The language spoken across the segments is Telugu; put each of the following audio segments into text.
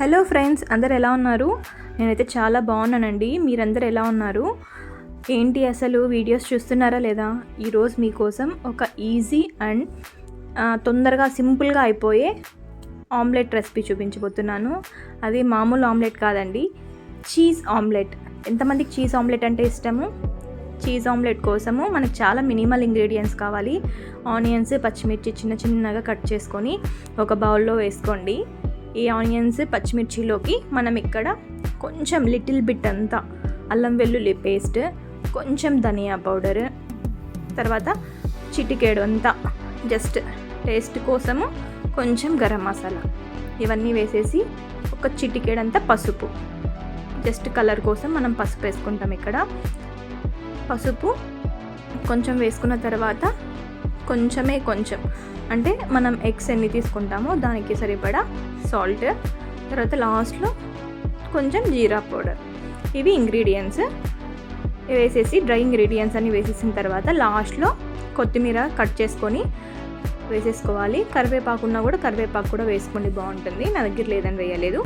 హలో ఫ్రెండ్స్, అందరు ఎలా ఉన్నారు? నేనైతే చాలా బాగున్నానండి. మీరందరూ ఎలా ఉన్నారు? ఏంటి అసలు వీడియోస్ చూస్తున్నారా లేదా? ఈరోజు మీకోసం ఒక ఈజీ అండ్ తొందరగా సింపుల్గా అయిపోయే ఆమ్లెట్ రెసిపీ చూపించబోతున్నాను. అది మామూలు ఆమ్లెట్ కాదండి, చీజ్ ఆమ్లెట్. ఎంతమందికి చీజ్ ఆమ్లెట్ అంటే ఇష్టము? చీజ్ ఆమ్లెట్ కోసము మనకు చాలా మినిమల్ ఇంగ్రీడియంట్స్ కావాలి. ఆనియన్స్, పచ్చిమిర్చి చిన్న చిన్నగా కట్ చేసుకొని ఒక బౌల్లో వేసుకోండి. ఈ ఆనియన్స్, పచ్చిమిర్చిలోకి మనం ఇక్కడ కొంచెం లిటిల్ బిట్ అంతా అల్లం వెల్లుల్లి పేస్ట్, కొంచెం ధనియా పౌడర్, తర్వాత చిటికేడు అంతా జస్ట్ టేస్ట్ కోసము కొంచెం గరం మసాలా, ఇవన్నీ వేసేసి ఒక చిటికేడంతా పసుపు, జస్ట్ కలర్ కోసం మనం పసుపు వేసుకుంటాం. ఇక్కడ పసుపు కొంచెం వేసుకున్న తర్వాత కొంచెం అంటే మనం ఎగ్స్ ఎన్ని తీసుకుంటామో దానికి సరిపడా సాల్ట్, తర్వాత లాస్ట్లో కొంచెం జీరా పౌడర్. ఇవి ఇంగ్రీడియంట్స్ వేసేసి డ్రై ఇంగ్రీడియంట్స్ అన్ని వేసేసిన తర్వాత లాస్ట్లో కొత్తిమీర కట్ చేసుకొని వేసేసుకోవాలి. కరివేపాకు ఉన్నా కూడా కరివేపాకు కూడా వేసుకోండి, బాగుంటుంది. నా దగ్గర లేదని వేయలేదు.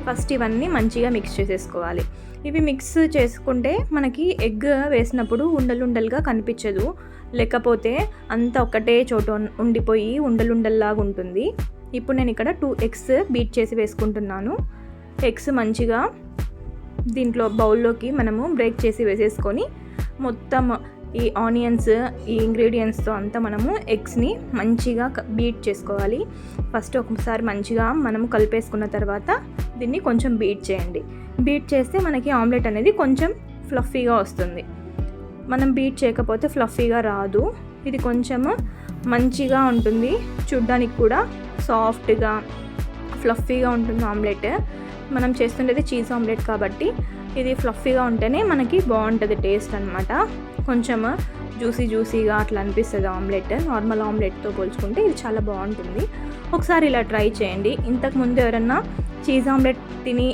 ఫస్ట్ ఇవన్నీ మంచిగా మిక్స్ చేసేసుకోవాలి. ఇవి మిక్స్ చేసుకుంటే మనకి ఎగ్ వేసినప్పుడు ఉండలుండలుగా కనిపించదు, లేకపోతే అంతా ఒకటే చోట ఉండిపోయి ఉండలుండల్లాగా ఉంటుంది. ఇప్పుడు నేను ఇక్కడ 2 ఎగ్స్ బీట్ చేసి వేసుకుంటున్నాను. ఎగ్స్ మంచిగా దీంట్లో బౌల్లోకి మనము బ్రేక్ చేసి వేసేసుకొని మొత్తం ఈ ఆనియన్స్, ఈ ఇంగ్రీడియంట్స్తో అంతా మనము ఎగ్స్ని మంచిగా బీట్ చేసుకోవాలి. ఫస్ట్ ఒకసారి మంచిగా మనము కలిపేసుకున్న తర్వాత దీన్ని కొంచెం బీట్ చేయండి. బీట్ చేస్తే మనకి ఆమ్లెట్ అనేది కొంచెం ఫ్లఫీగా వస్తుంది. మనం బీట్ చేయకపోతే ఫ్లఫీగా రాదు. ఇది కొంచెము మంచిగా ఉంటుంది, చూడ్డానికి కూడా సాఫ్ట్గా ఫ్లఫీగా ఉంటుంది ఆమ్లెట్. మనం చేస్తుండేది చీజ్ ఆమ్లెట్ కాబట్టి ఇది ఫ్లఫీగా ఉంటేనే మనకి బాగుంటుంది టేస్ట్ అనమాట. కొంచెం జ్యూసీగా అట్లా అనిపిస్తుంది ఆమ్లెట్. నార్మల్ ఆమ్లెట్తో పోల్చుకుంటే ఇది చాలా బాగుంటుంది. ఒకసారి ఇలా ట్రై చేయండి. ఇంతకుముందు ఎవరన్నా చీజ్ ఆమ్లెట్ తిని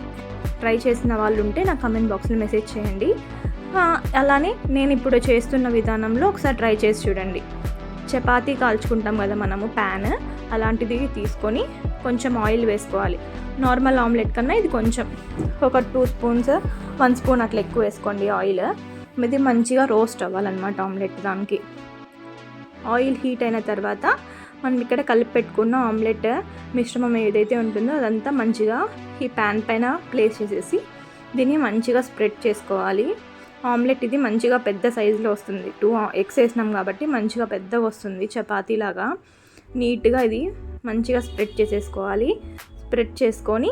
ట్రై చేసిన వాళ్ళు ఉంటే నాకు కమెంట్ బాక్స్లో మెసేజ్ చేయండి. అలానే నేను ఇప్పుడు చేస్తున్న విధానంలో ఒకసారి ట్రై చేసి చూడండి. చపాతీ కాల్చుకుంటాం కదా మనము, ప్యాన్ అలాంటిది తీసుకొని కొంచెం ఆయిల్ వేసుకోవాలి. నార్మల్ ఆమ్లెట్ కన్నా ఇది కొంచెం ఒక 2 స్పూన్స్, 1 స్పూన్ అట్లా ఎక్కువ వేసుకోండి ఆయిల్. ఇది మంచిగా రోస్ట్ అవ్వాలన్నమాట ఆమ్లెట్. దానికి ఆయిల్ హీట్ అయిన తర్వాత మనం ఇక్కడ కలిపి పెట్టుకున్న ఆమ్లెట్ మిశ్రమం ఏదైతే ఉంటుందో అదంతా మంచిగా ఈ ప్యాన్ పైన ప్లేస్ చేసేసి దీన్ని మంచిగా స్ప్రెడ్ చేసుకోవాలి. ఆమ్లెట్ ఇది మంచిగా పెద్ద సైజులో వస్తుంది. 2 ఎగ్స్ వేసినాం కాబట్టి మంచిగా పెద్దగా వస్తుంది, చపాతీలాగా. నీట్గా ఇది మంచిగా స్ప్రెడ్ చేసేసుకోవాలి. స్ప్రెడ్ చేసుకొని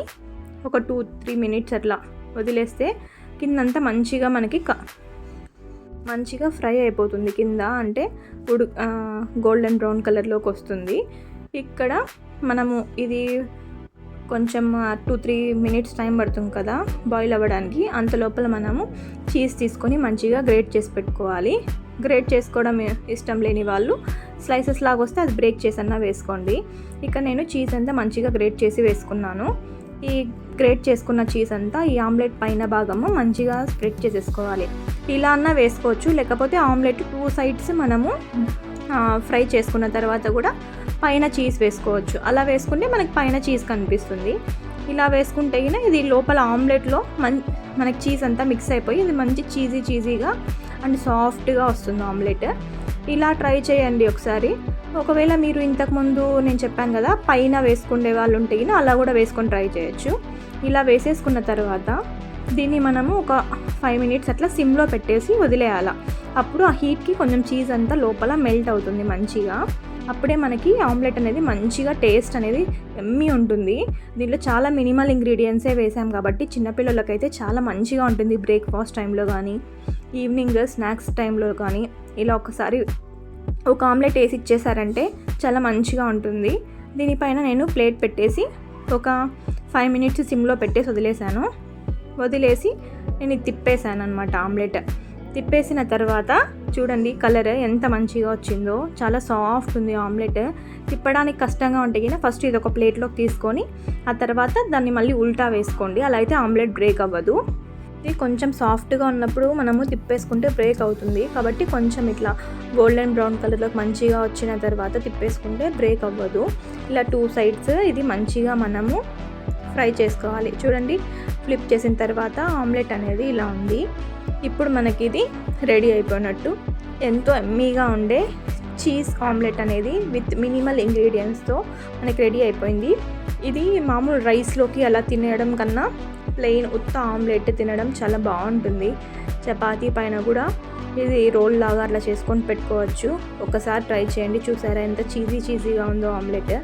ఒక 2-3 మినిట్స్ అట్లా వదిలేస్తే కిందంతా మంచిగా మనకి మంచిగా ఫ్రై అయిపోతుంది. కింద అంటే గోల్డెన్ బ్రౌన్ కలర్లోకి వస్తుంది. ఇక్కడ మనము ఇది కొంచెం 2-3 మినిట్స్ టైం పడుతుంది కదా బాయిల్ అవ్వడానికి. అంత లోపల మనము చీజ్ తీసుకొని మంచిగా గ్రేట్ చేసి పెట్టుకోవాలి. గ్రేట్ చేసుకోవడం ఇష్టం లేని వాళ్ళు స్లైసెస్ లాగా వస్తే అది బ్రేక్ చేసి అన్నా వేసుకోండి. ఇక్కడ నేను చీజ్ అంతా మంచిగా గ్రేట్ చేసి వేసుకున్నాను. ఈ గ్రేట్ చేసుకున్న చీజ్ అంతా ఈ ఆమ్లెట్ పైన భాగము మంచిగా స్ప్రెడ్ చేసేసుకోవాలి. ఇలా అన్నా వేసుకోవచ్చు, లేకపోతే ఆమ్లెట్ 2 సైడ్స్ మనము ఫ్రై చేసుకున్న తర్వాత కూడా పైన చీజ్ వేసుకోవచ్చు. అలా వేసుకుంటే మనకి పైన చీజ్ కనిపిస్తుంది. ఇలా వేసుకుంటే ఇది లోపల ఆమ్లెట్లో మనకి చీజ్ అంతా మిక్స్ అయిపోయి ఇది మంచి చీజీగా అండ్ సాఫ్ట్గా వస్తుంది ఆమ్లెట్. ఇలా ట్రై చేయండి ఒకసారి. ఒకవేళ మీరు ఇంతకుముందు నేను చెప్పాను కదా పైన వేసుకునే వాళ్ళు ఉంటే అలా కూడా వేసుకొని ట్రై చేయొచ్చు. ఇలా వేసేసుకున్న తర్వాత దీన్ని మనము ఒక 5 మినిట్స్ అట్లా సిమ్లో పెట్టేసి వదిలేయాలి. అప్పుడు ఆ హీట్కి కొంచెం చీజ్ అంతా లోపల మెల్ట్ అవుతుంది మంచిగా. అప్పుడే మనకి ఆమ్లెట్ అనేది మంచిగా టేస్ట్ అనేది ఎమ్మీ ఉంటుంది. దీంట్లో చాలా మినిమల్ ఇంగ్రీడియంట్సే వేసాం కాబట్టి చిన్నపిల్లలకైతే చాలా మంచిగా ఉంటుంది. బ్రేక్ఫాస్ట్ టైంలో కానీ, ఈవినింగ్ స్నాక్స్ టైంలో కానీ ఇలా ఒకసారి ఒక ఆమ్లెట్ వేసి ఇచ్చేసారంటే చాలా మంచిగా ఉంటుంది. దీనిపైన నేను ప్లేట్ పెట్టేసి ఒక 5 మినిట్స్ సిమ్లో పెట్టేసి వదిలేసి నేను ఇది తిప్పేసాను అనమాట. ఆమ్లెట్ తిప్పేసిన తర్వాత చూడండి కలర్ ఎంత మంచిగా వచ్చిందో. చాలా సాఫ్ట్ ఉంది ఆమ్లెట్. తిప్పడానికి కష్టంగా ఉంటే ఫస్ట్ ఇది ఒక ప్లేట్లోకి తీసుకొని ఆ తర్వాత దాన్ని మళ్ళీ ఉల్టా వేసుకోండి. అలా అయితే ఆమ్లెట్ బ్రేక్ అవ్వదు. ఇది కొంచెం సాఫ్ట్గా ఉన్నప్పుడు మనము తిప్పేసుకుంటే బ్రేక్ అవుతుంది కాబట్టి కొంచెం ఇట్లా గోల్డెన్ బ్రౌన్ కలర్లోకి మంచిగా వచ్చిన తర్వాత తిప్పేసుకుంటే బ్రేక్ అవ్వదు. ఇలా 2 సైడ్స్ ఇది మంచిగా మనము ఫ్రై చేసుకోవాలి. చూడండి, ఫ్లిప్ చేసిన తర్వాత ఆమ్లెట్ అనేది ఇలా ఉంది. ఇప్పుడు మనకి ఇది రెడీ అయిపోయినట్టు. ఎంతో ఎమ్మీగా ఉండే చీజ్ ఆమ్లెట్ అనేది విత్ మినిమల్ ఇంగ్రీడియంట్స్తో మనకి రెడీ అయిపోయింది. ఇది మామూలు రైస్లోకి అలా తినేయడం కన్నా ప్లెయిన్ ఉత్త ఆమ్లెట్ తినడం చాలా బాగుంటుంది. చపాతీ పైన కూడా ఇది రోల్ లాగా అట్లా చేసుకొని పెట్టుకోవచ్చు. ఒకసారి ట్రై చేయండి. చూసారా ఎంత చీజీగా ఉందో ఆమ్లెట్.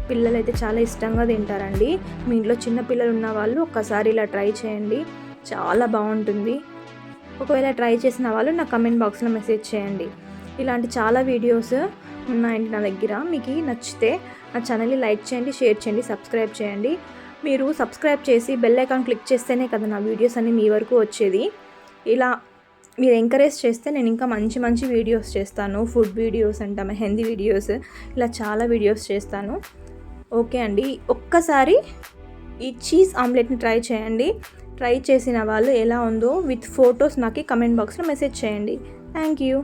పిల్లలు అయితే చాలా ఇష్టంగా తింటారండి. మీ ఇంట్లో చిన్న పిల్లలు ఉన్న వాళ్ళు ఒక్కసారి ఇలా ట్రై చేయండి, చాలా బాగుంటుంది. ఒకవేళ ట్రై చేసిన వాళ్ళు నా కమెంట్ బాక్స్లో మెసేజ్ చేయండి. ఇలాంటి చాలా వీడియోస్ ఉన్నాయండి నా దగ్గర. మీకు నచ్చితే నా ఛానల్ని లైక్ చేయండి, షేర్ చేయండి, సబ్స్క్రైబ్ చేయండి. మీరు సబ్స్క్రైబ్ చేసి బెల్ ఐకాన్ క్లిక్ చేస్తేనే కదా నా వీడియోస్ అన్నీ మీ వరకు వచ్చేది. ఇలా మీరు ఎంకరేజ్ చేస్తే నేను ఇంకా మంచి వీడియోస్ చేస్తాను. ఫుడ్ వీడియోస్ అంట, మెహందీ వీడియోస్, ఇలా చాలా వీడియోస్ చేస్తాను. ఓకే అండి, ఒక్కసారి ఈ చీజ్ ఆమ్లెట్ని ట్రై చేయండి. ట్రై చేసిన వాళ్ళు ఎలా ఉందో విత్ ఫొటోస్ నాకు కమెంట్ బాక్స్లో మెసేజ్ చేయండి. Thank you.